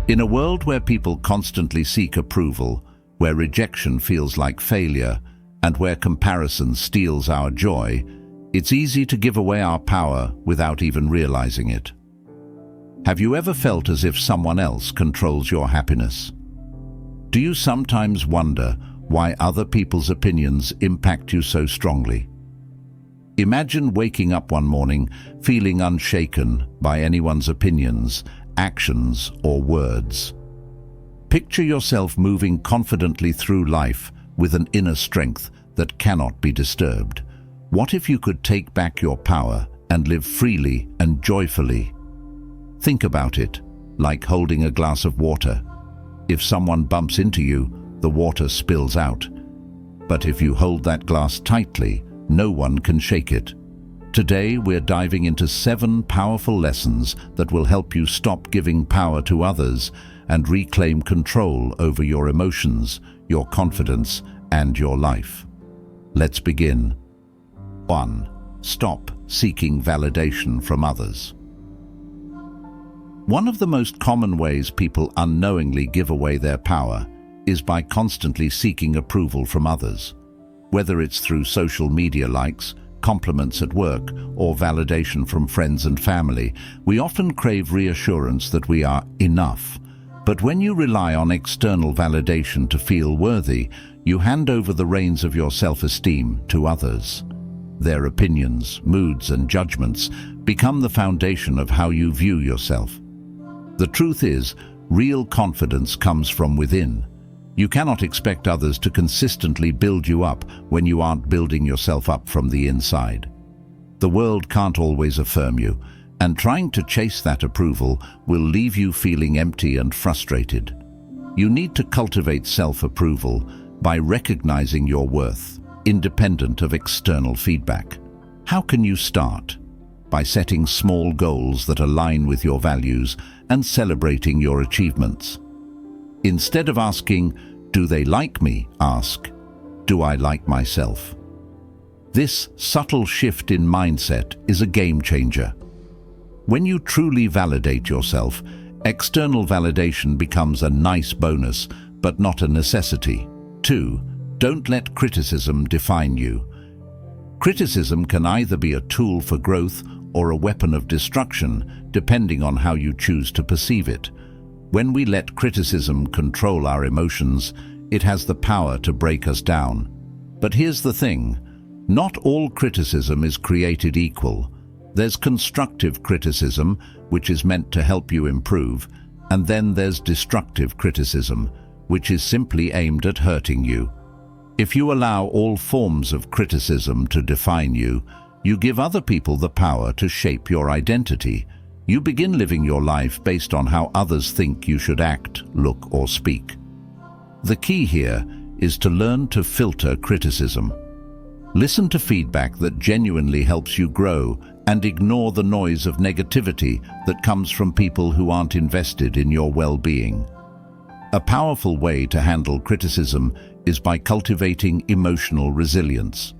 In a world where people constantly seek approval, where rejection feels like failure, and where comparison steals our joy, it's easy to give away our power without even realizing it. Have you ever felt as if someone else controls your happiness? Do you sometimes wonder why other people's opinions impact you so strongly? Imagine waking up one morning feeling unshaken by anyone's opinions, actions, or words. Picture yourself moving confidently through life with an inner strength that cannot be disturbed. What if you could take back your power and live freely and joyfully? Think about it, like holding a glass of water. If someone bumps into you, the water spills out. But if you hold that glass tightly, no one can shake it. Today, we're diving into 7 powerful lessons that will help you stop giving power to others and reclaim control over your emotions, your confidence, and your life. Let's begin. 1. Stop seeking validation from others. One of the most common ways people unknowingly give away their power is by constantly seeking approval from others. Whether it's through social media likes, compliments at work, or validation from friends and family, we often crave reassurance that we are enough. But when you rely on external validation to feel worthy, you hand over the reins of your self-esteem to others. Their opinions, moods, and judgments become the foundation of how you view yourself. The truth is, real confidence comes from within. You cannot expect others to consistently build you up when you aren't building yourself up from the inside. The world can't always affirm you, and trying to chase that approval will leave you feeling empty and frustrated. You need to cultivate self-approval by recognizing your worth, independent of external feedback. How can you start? By setting small goals that align with your values and celebrating your achievements. Instead of asking, "Do they like me?" ask, "Do I like myself?" This subtle shift in mindset is a game changer. When you truly validate yourself, external validation becomes a nice bonus, but not a necessity. 2. Don't let criticism define you. Criticism can either be a tool for growth or a weapon of destruction, depending on how you choose to perceive it. When we let criticism control our emotions, it has the power to break us down. But here's the thing, not all criticism is created equal. There's constructive criticism, which is meant to help you improve, and then there's destructive criticism, which is simply aimed at hurting you. If you allow all forms of criticism to define you, you give other people the power to shape your identity. You begin living your life based on how others think you should act, look, or speak. The key here is to learn to filter criticism. Listen to feedback that genuinely helps you grow and ignore the noise of negativity that comes from people who aren't invested in your well-being. A powerful way to handle criticism is by cultivating emotional resilience.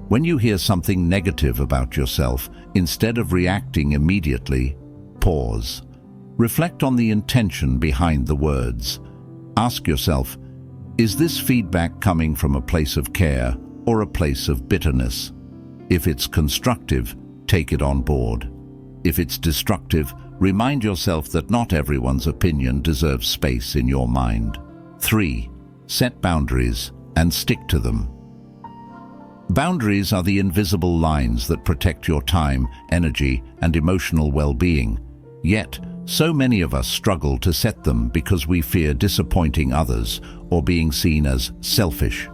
When you hear something negative about yourself, instead of reacting immediately, pause. Reflect on the intention behind the words. Ask yourself, is this feedback coming from a place of care or a place of bitterness? If it's constructive, take it on board. If it's destructive, remind yourself that not everyone's opinion deserves space in your mind. 3. Set boundaries and stick to them. Boundaries are the invisible lines that protect your time, energy, and emotional well-being. Yet, so many of us struggle to set them because we fear disappointing others or being seen as selfish.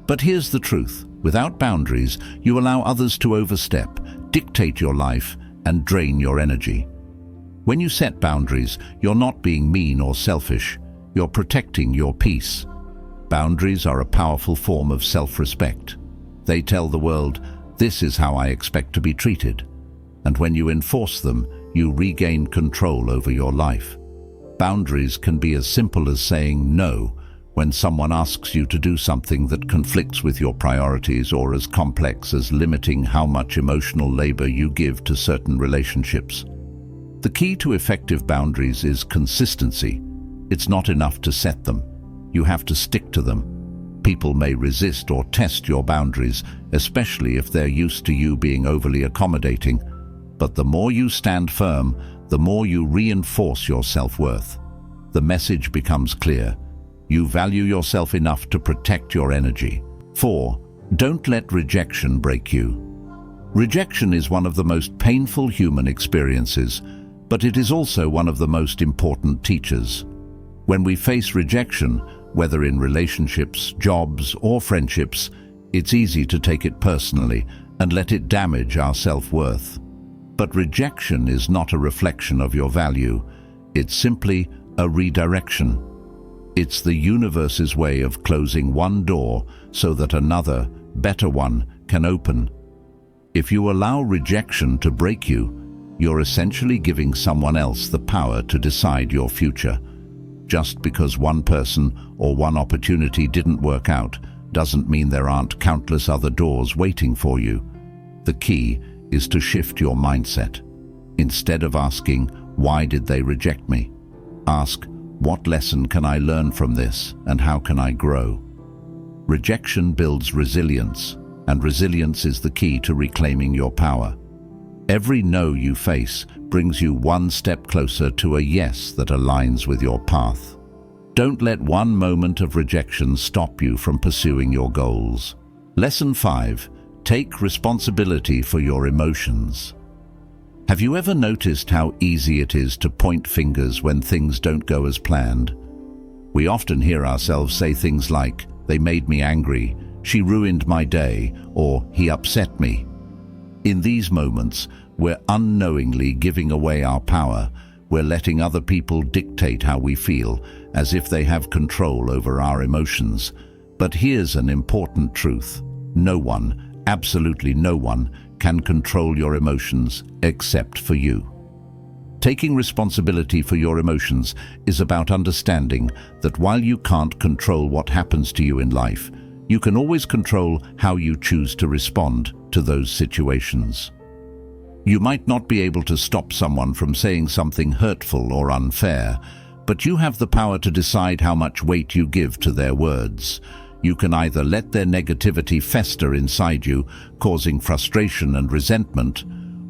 But here's the truth. Without boundaries, you allow others to overstep, dictate your life, and drain your energy. When you set boundaries, you're not being mean or selfish. You're protecting your peace. Boundaries are a powerful form of self-respect. They tell the world, this is how I expect to be treated. And when you enforce them, you regain control over your life. Boundaries can be as simple as saying no when someone asks you to do something that conflicts with your priorities, or as complex as limiting how much emotional labor you give to certain relationships. The key to effective boundaries is consistency. It's not enough to set them. You have to stick to them. People may resist or test your boundaries, especially if they're used to you being overly accommodating. But the more you stand firm, the more you reinforce your self-worth. The message becomes clear. You value yourself enough to protect your energy. 4. Don't let rejection break you. Rejection is one of the most painful human experiences, but it is also one of the most important teachers. When we face rejection, whether in relationships, jobs, or friendships, it's easy to take it personally and let it damage our self-worth. But rejection is not a reflection of your value. It's simply a redirection. It's the universe's way of closing one door so that another, better one, can open. If you allow rejection to break you, you're essentially giving someone else the power to decide your future. Just because one person or one opportunity didn't work out doesn't mean there aren't countless other doors waiting for you. The key is to shift your mindset. Instead of asking, "Why did they reject me?" ask, "What lesson can I learn from this and how can I grow?" Rejection builds resilience, and resilience is the key to reclaiming your power. Every no you face brings you one step closer to a yes that aligns with your path. Don't let one moment of rejection stop you from pursuing your goals. Lesson 5. Take responsibility for your emotions. Have you ever noticed how easy it is to point fingers when things don't go as planned? We often hear ourselves say things like, "They made me angry," "She ruined my day," or "He upset me." In these moments, we're unknowingly giving away our power. We're letting other people dictate how we feel, as if they have control over our emotions. But here's an important truth. No one, absolutely no one, can control your emotions except for you. Taking responsibility for your emotions is about understanding that while you can't control what happens to you in life, you can always control how you choose to respond to those situations. You might not be able to stop someone from saying something hurtful or unfair, but you have the power to decide how much weight you give to their words. You can either let their negativity fester inside you, causing frustration and resentment,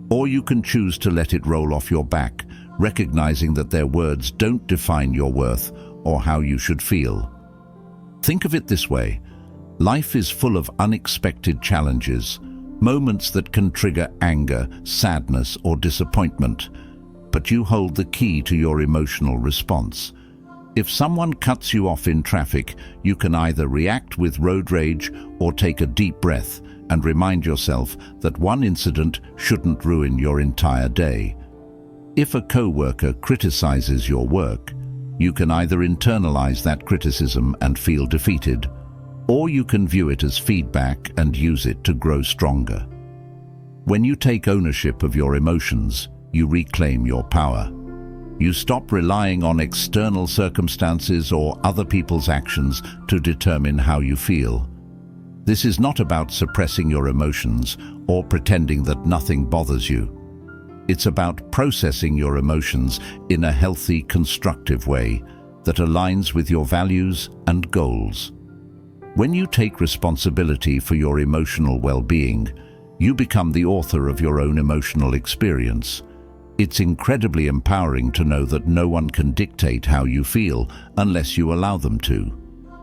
or you can choose to let it roll off your back, recognizing that their words don't define your worth or how you should feel. Think of it this way. Life is full of unexpected challenges, moments that can trigger anger, sadness, or disappointment. But you hold the key to your emotional response. If someone cuts you off in traffic, you can either react with road rage or take a deep breath and remind yourself that one incident shouldn't ruin your entire day. If a coworker criticizes your work, you can either internalize that criticism and feel defeated, or you can view it as feedback and use it to grow stronger. When you take ownership of your emotions, you reclaim your power. You stop relying on external circumstances or other people's actions to determine how you feel. This is not about suppressing your emotions or pretending that nothing bothers you. It's about processing your emotions in a healthy, constructive way that aligns with your values and goals. When you take responsibility for your emotional well-being, you become the author of your own emotional experience. It's incredibly empowering to know that no one can dictate how you feel unless you allow them to.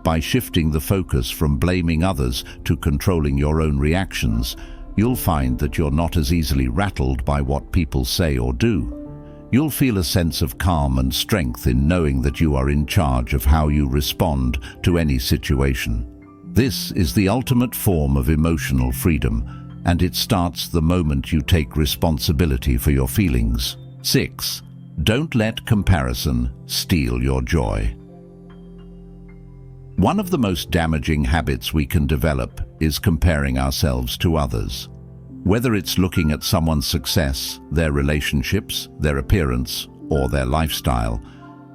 By shifting the focus from blaming others to controlling your own reactions, you'll find that you're not as easily rattled by what people say or do. You'll feel a sense of calm and strength in knowing that you are in charge of how you respond to any situation. This is the ultimate form of emotional freedom, and it starts the moment you take responsibility for your feelings. 6. Don't let comparison steal your joy. One of the most damaging habits we can develop is comparing ourselves to others. Whether it's looking at someone's success, their relationships, their appearance, or their lifestyle,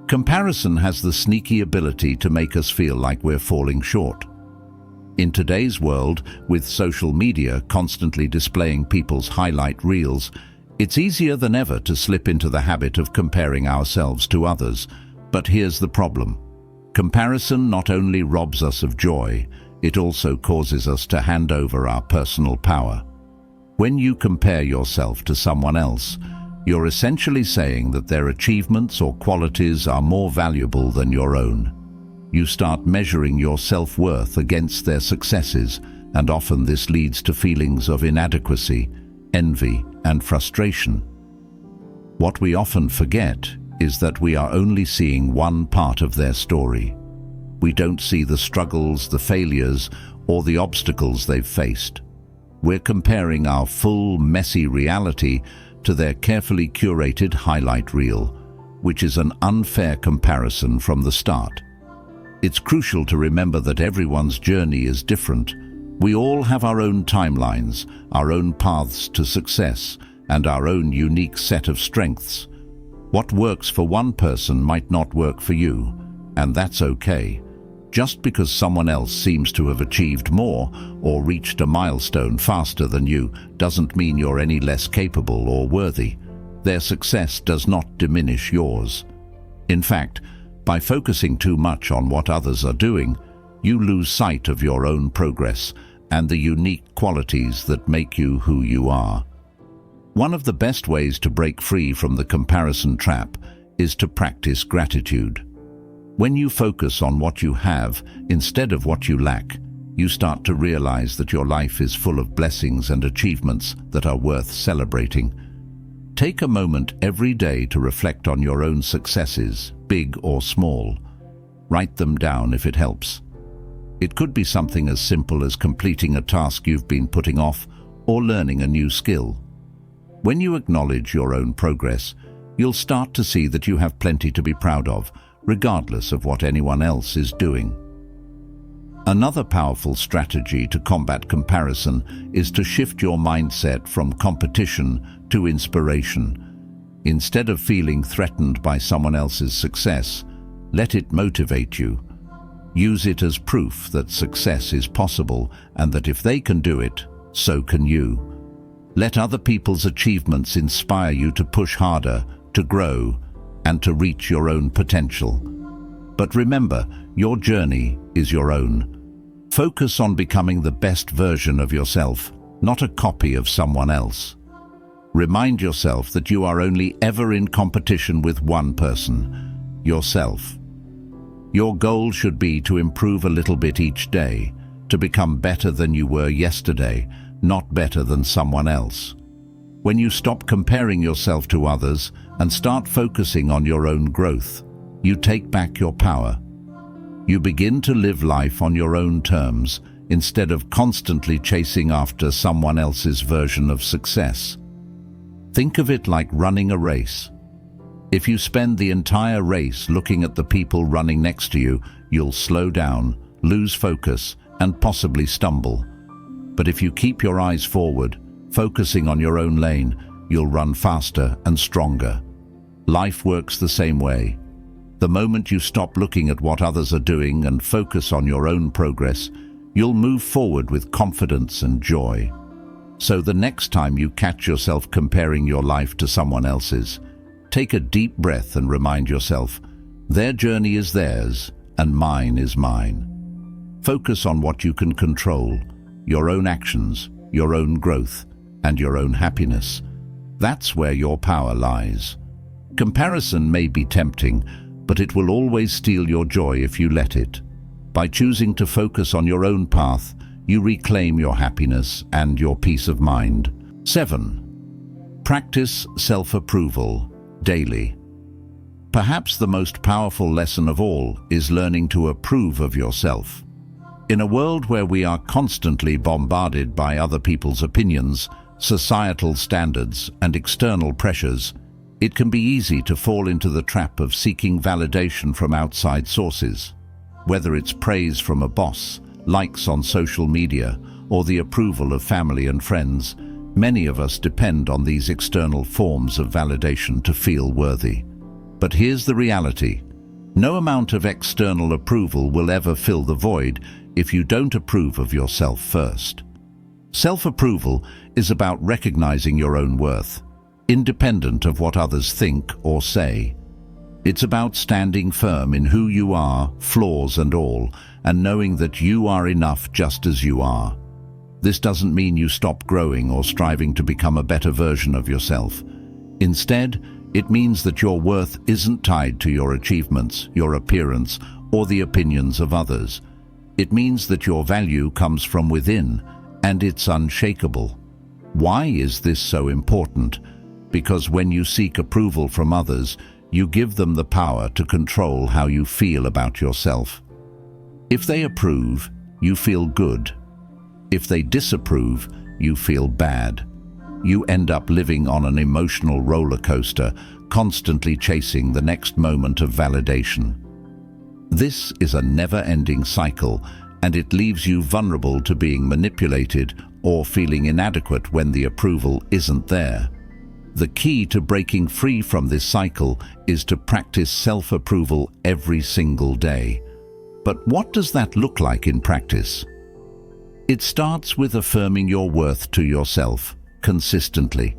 comparison has the sneaky ability to make us feel like we're falling short. In today's world, with social media constantly displaying people's highlight reels, it's easier than ever to slip into the habit of comparing ourselves to others, But here's the problem. Comparison not only robs us of joy, it also causes us to hand over our personal power. When you compare yourself to someone else, you're essentially saying that their achievements or qualities are more valuable than your own. You start measuring your self-worth against their successes, and often this leads to feelings of inadequacy, envy, and frustration. What we often forget is that we are only seeing one part of their story. We don't see the struggles, the failures, or the obstacles they've faced. We're comparing our full, messy reality to their carefully curated highlight reel, which is an unfair comparison from the start. It's crucial to remember that everyone's journey is different. We all have our own timelines, our own paths to success, and our own unique set of strengths. What works for one person might not work for you, and that's okay. Just because someone else seems to have achieved more or reached a milestone faster than you doesn't mean you're any less capable or worthy. Their success does not diminish yours. In fact, by focusing too much on what others are doing, you lose sight of your own progress and the unique qualities that make you who you are. One of the best ways to break free from the comparison trap is to practice gratitude. When you focus on what you have instead of what you lack, you start to realize that your life is full of blessings and achievements that are worth celebrating. Take a moment every day to reflect on your own successes, big or small. Write them down if it helps. It could be something as simple as completing a task you've been putting off or learning a new skill. When you acknowledge your own progress, you'll start to see that you have plenty to be proud of, regardless of what anyone else is doing. Another powerful strategy to combat comparison is to shift your mindset from competition to inspiration. Instead of feeling threatened by someone else's success, let it motivate you. Use it as proof that success is possible and that if they can do it, so can you. Let other people's achievements inspire you to push harder, to grow, and to reach your own potential. But remember, your journey is your own. Focus on becoming the best version of yourself, not a copy of someone else. Remind yourself that you are only ever in competition with one person, yourself. Your goal should be to improve a little bit each day, to become better than you were yesterday, not better than someone else. When you stop comparing yourself to others and start focusing on your own growth, you take back your power. You begin to live life on your own terms instead of constantly chasing after someone else's version of success. Think of it like running a race. If you spend the entire race looking at the people running next to you, you'll slow down, lose focus, and possibly stumble. But if you keep your eyes forward, focusing on your own lane, you'll run faster and stronger. Life works the same way. The moment you stop looking at what others are doing and focus on your own progress, you'll move forward with confidence and joy. So the next time you catch yourself comparing your life to someone else's, take a deep breath and remind yourself, their journey is theirs and mine is mine. Focus on what you can control, your own actions, your own growth, and your own happiness. That's where your power lies. Comparison may be tempting, but it will always steal your joy if you let it. By choosing to focus on your own path, you reclaim your happiness and your peace of mind. 7. Practice self-approval daily. Perhaps the most powerful lesson of all is learning to approve of yourself. In a world where we are constantly bombarded by other people's opinions, societal standards, and external pressures, it can be easy to fall into the trap of seeking validation from outside sources. Whether it's praise from a boss, likes on social media, or the approval of family and friends, many of us depend on these external forms of validation to feel worthy. But here's the reality. No amount of external approval will ever fill the void if you don't approve of yourself first. Self-approval is about recognizing your own worth, independent of what others think or say. It's about standing firm in who you are, flaws and all, and knowing that you are enough just as you are. This doesn't mean you stop growing or striving to become a better version of yourself. Instead, it means that your worth isn't tied to your achievements, your appearance, or the opinions of others. It means that your value comes from within, and it's unshakable. Why is this so important? Because when you seek approval from others, you give them the power to control how you feel about yourself. If they approve, you feel good. If they disapprove, you feel bad. You end up living on an emotional roller coaster, constantly chasing the next moment of validation. This is a never-ending cycle, and it leaves you vulnerable to being manipulated or feeling inadequate when the approval isn't there. The key to breaking free from this cycle is to practice self-approval every single day. But what does that look like in practice? It starts with affirming your worth to yourself consistently.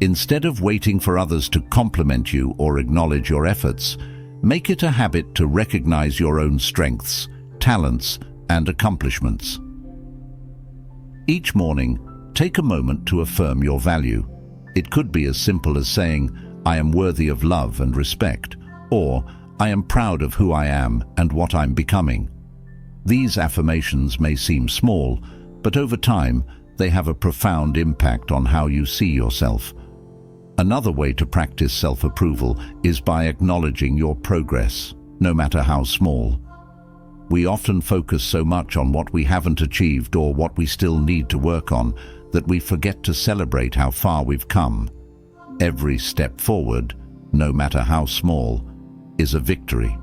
Instead of waiting for others to compliment you or acknowledge your efforts, make it a habit to recognize your own strengths, talents, and accomplishments. Each morning, take a moment to affirm your value. It could be as simple as saying, "I am worthy of love and respect," or "I am proud of who I am and what I'm becoming." These affirmations may seem small, but over time, they have a profound impact on how you see yourself. Another way to practice self-approval is by acknowledging your progress, no matter how small. We often focus so much on what we haven't achieved or what we still need to work on that we forget to celebrate how far we've come. Every step forward, no matter how small, is a victory.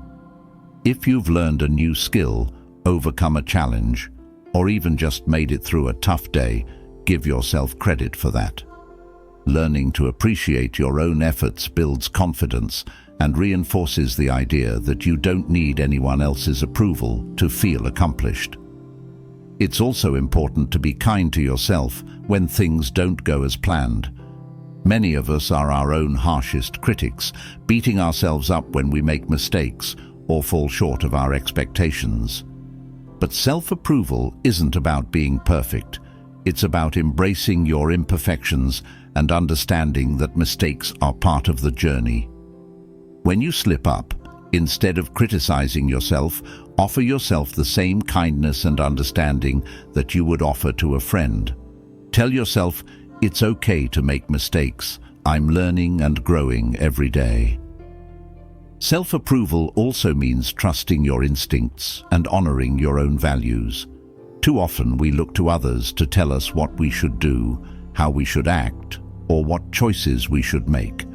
If you've learned a new skill, overcome a challenge, or even just made it through a tough day, give yourself credit for that. Learning to appreciate your own efforts builds confidence and reinforces the idea that you don't need anyone else's approval to feel accomplished. It's also important to be kind to yourself when things don't go as planned. Many of us are our own harshest critics, beating ourselves up when we make mistakes or fall short of our expectations. But self-approval isn't about being perfect. It's about embracing your imperfections and understanding that mistakes are part of the journey. When you slip up, instead of criticizing yourself, offer yourself the same kindness and understanding that you would offer to a friend. Tell yourself, "It's okay to make mistakes. I'm learning and growing every day." Self-approval also means trusting your instincts and honoring your own values. Too often we look to others to tell us what we should do, how we should act, or what choices we should make.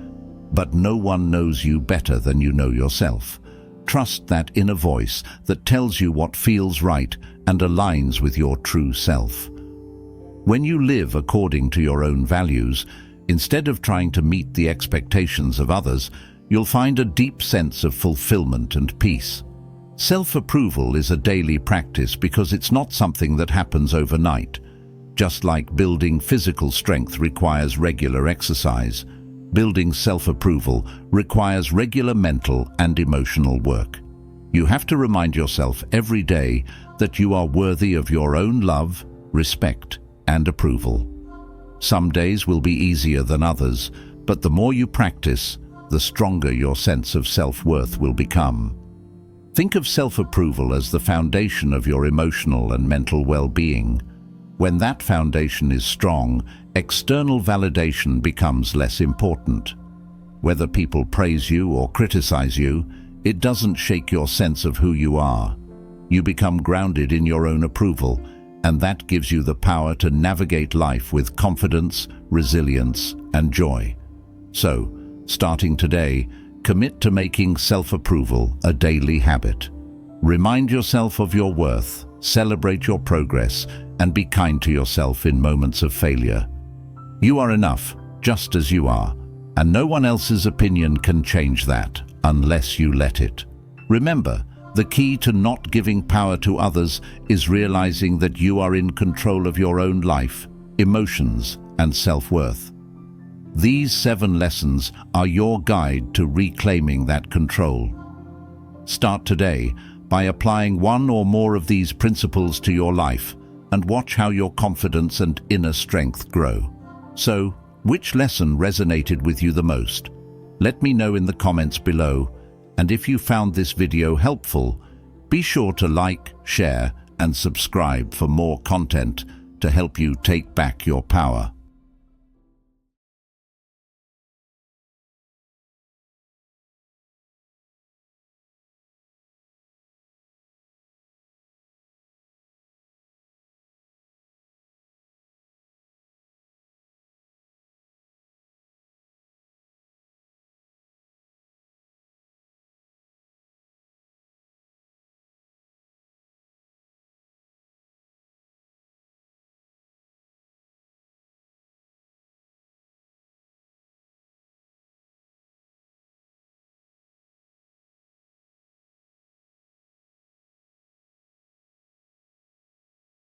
But no one knows you better than you know yourself. Trust that inner voice that tells you what feels right and aligns with your true self. When you live according to your own values, instead of trying to meet the expectations of others, you'll find a deep sense of fulfillment and peace. Self-approval is a daily practice because it's not something that happens overnight. Just like building physical strength requires regular exercise, building self-approval requires regular mental and emotional work. You have to remind yourself every day that you are worthy of your own love, respect, and approval. Some days will be easier than others, but the more you practice, the stronger your sense of self-worth will become. Think of self-approval as the foundation of your emotional and mental well-being. When that foundation is strong, external validation becomes less important. Whether people praise you or criticize you, it doesn't shake your sense of who you are. You become grounded in your own approval, and that gives you the power to navigate life with confidence, resilience, and joy. So, starting today, commit to making self-approval a daily habit. Remind yourself of your worth, celebrate your progress, and be kind to yourself in moments of failure. You are enough, just as you are, and no one else's opinion can change that unless you let it. Remember, the key to not giving power to others is realizing that you are in control of your own life, emotions, and self-worth. These 7 lessons are your guide to reclaiming that control. Start today by applying one or more of these principles to your life and watch how your confidence and inner strength grow. So, which lesson resonated with you the most? Let me know in the comments below, and if you found this video helpful, be sure to like, share, and subscribe for more content to help you take back your power.